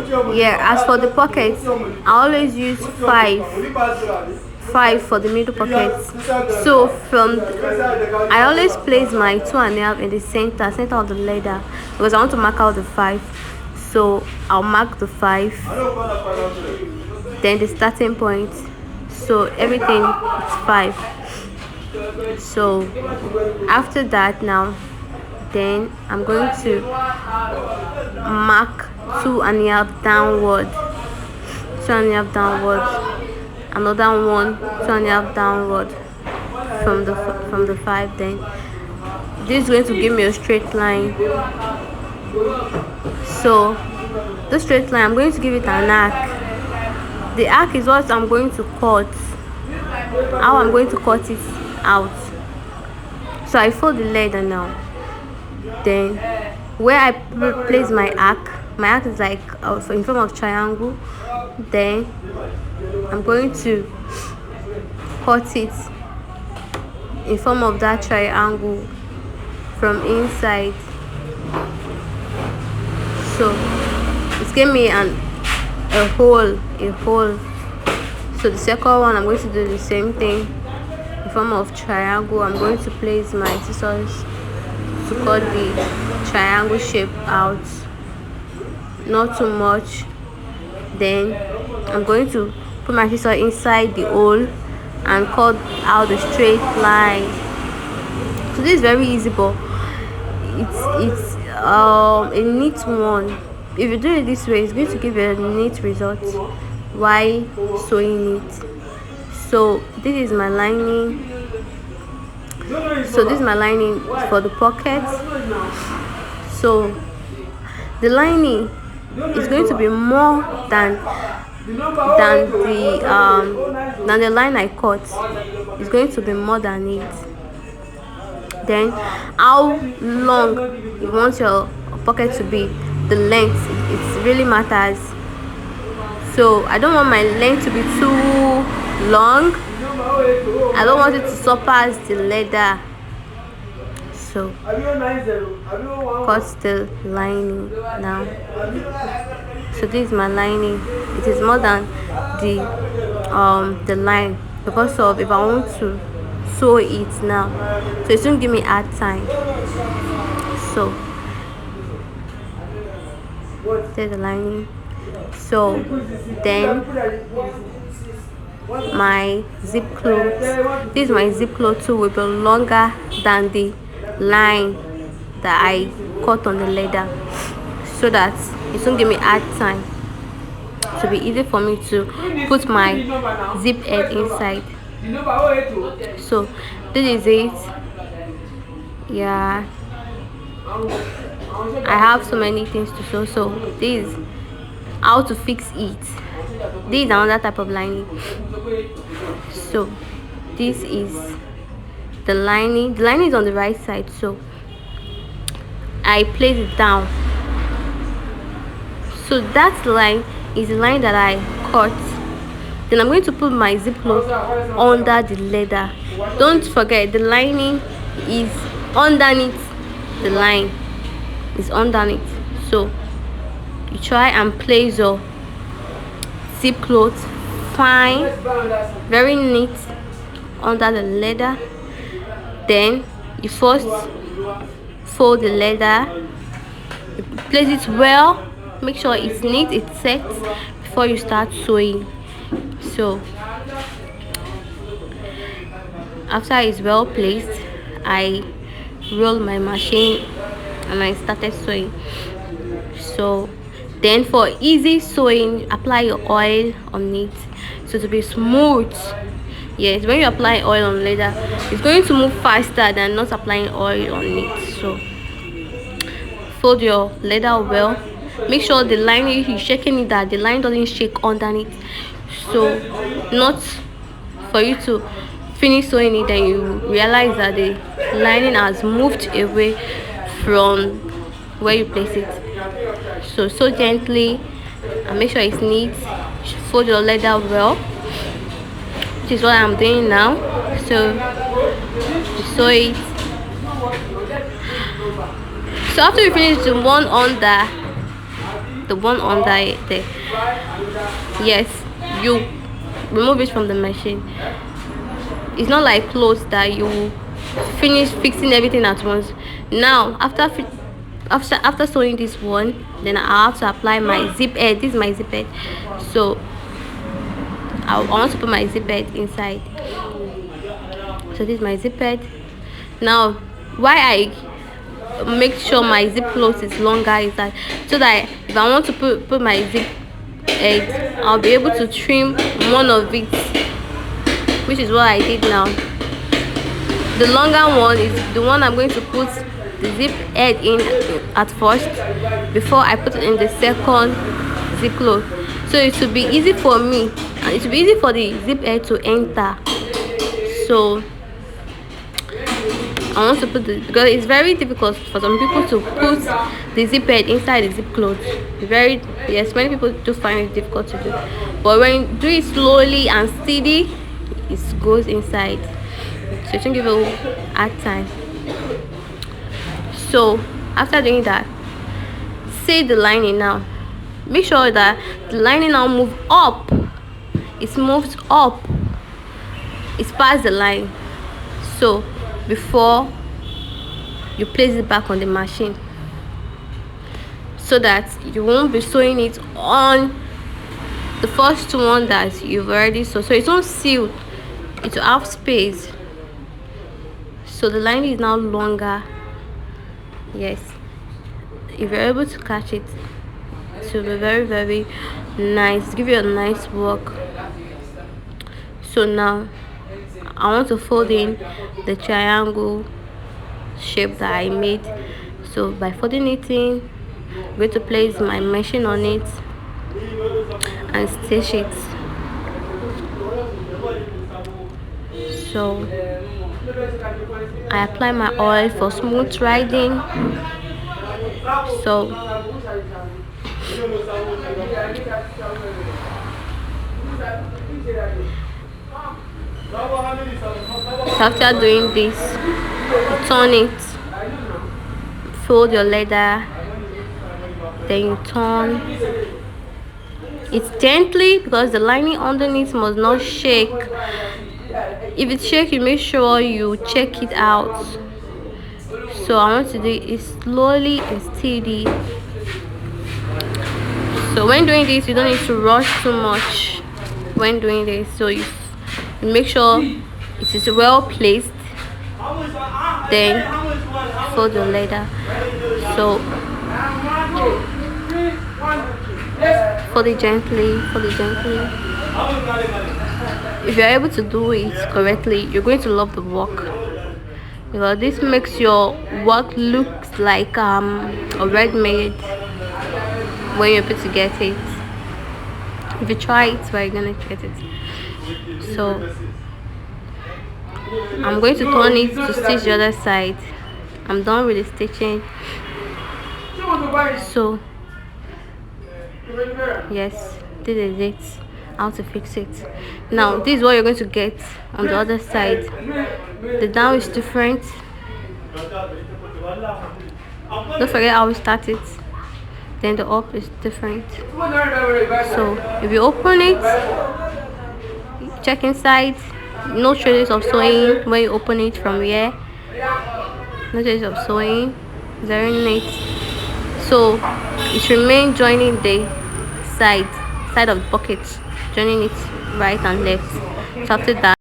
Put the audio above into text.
Yeah, as for the pockets, I always use five for the middle pockets. So I always place my 2.5 in the center of the leather, because I want to mark out the 5. So I'll mark the 5, then the starting point, so everything is 5. So after that, now then I'm going to mark 2.5 downward, another one 2.5 downward from the 5. Then this is going to give me a straight line. So the straight line, I'm going to give it an arc. The arc is what I'm going to cut, how I'm going to cut it out. So I fold the leather now. Then where I place my arc is like in form of triangle. Then I'm going to cut it in form of that triangle from inside. So it's gave me a hole. So the second one, I'm going to do the same thing in form of triangle. I'm going to place my scissors to cut the triangle shape out, not too much. Then I'm going to put my scissor inside the hole and cut out the straight line. So this is very easy, but it's a neat one. If you do it this way, it's going to give you a neat result while sewing it. So this is my lining. For the pocket. So the lining is going to be more than the line I cut. It's going to be more than it. Then how long you want your pocket to be, the length, it really matters. So I don't want my length to be too long. I don't want it to surpass the leather. So cut the lining now. So this is my lining. It is more than the line, because of if I want to sew it now, so it won't give me hard time. So there's the lining. So then my zip cloth, this is my zip cloth too, will be longer than the line that I cut on the leather, so that it won't give me hard time, to be easy for me to put my zip head inside. So this is it. Yeah, I have so many things to show. So this is how to fix it. This is another type of lining. So this is the lining. The lining is on the right side, so I place it down. So that line is the line that I cut. Then I'm going to put my zip cloth under the leather. Don't forget, the lining is underneath. The line is underneath. So you try and place your zip cloth fine, very neat under the leather. Then you first fold the leather, you place it well, make sure it's neat, it's set before you start sewing. So after it's well placed, I roll my machine and I started sewing. So then for easy sewing, apply your oil on it, so to be smooth. Yes, when you apply oil on leather, it's going to move faster than not applying oil on it. So fold your leather well, make sure the line, if you're shaking it, that the line doesn't shake underneath. So not for you to finish sewing it, then you realize that the lining has moved away from where you place it. So sew gently and make sure it's neat. Fold your leather well, which is what I'm doing now. So sew it. So after you finish the one under, the one under it there. Yes, you remove it from the machine. It's not like clothes that you finish fixing everything at once. Now after sewing this one, then I have to apply my zip head. This is my zip head, so I want to put my zip head inside. So this is my zip head. Now why I make sure my zip close is longer is that so that if I want to put my zip head, I'll be able to trim one of it, which is what I did now. The longer one is the one I'm going to put the zip head in at first before I put it in the second zip close, so it will be easy for me and it will be easy for the zip head to enter. So I want to put because it's very difficult for some people to put the zip head inside the zip clothes. Yes, many people do find it difficult to do, but when you do it slowly and steady, it goes inside, so it won't give you hard time. So after doing that, say the lining now. Make sure that the lining now move up. It moves up. It's past the line. So before you place it back on the machine, so that you won't be sewing it on the first one that you've already sewed, so it won't seal, it will have space. So the line is now longer. Yes, if you're able to catch it, it will be very, very nice, give you a nice work. So now I want to fold in the triangle shape that I made. So by folding it in, I'm going to place my machine on it and stitch it. So I apply my oil for smooth riding. So after doing this, you turn it, fold your leather, then you turn it gently because the lining underneath must not shake. If it shakes, you make sure you check it out. So I want to do it slowly and steady. So when doing this, you don't need to rush too much when doing this. So you make sure it is well placed, then fold your leather. So fold it gently, fold it gently. If you're able to do it correctly, you're going to love the work, because this makes your work look like already made when you're able to get it. If you try it, well, you're gonna get it. So I'm going to turn it to stitch the other side. I'm done with the stitching. So yes, this is it, how to fix it. Now this is what you're going to get on the other side. The down is different. Don't forget how we started. Then the up is different. So if you open it, check inside, no traces of sewing when you open it from here. No traces of sewing, very neat. So it remains joining the side of the pocket, joining it right and left. So after that,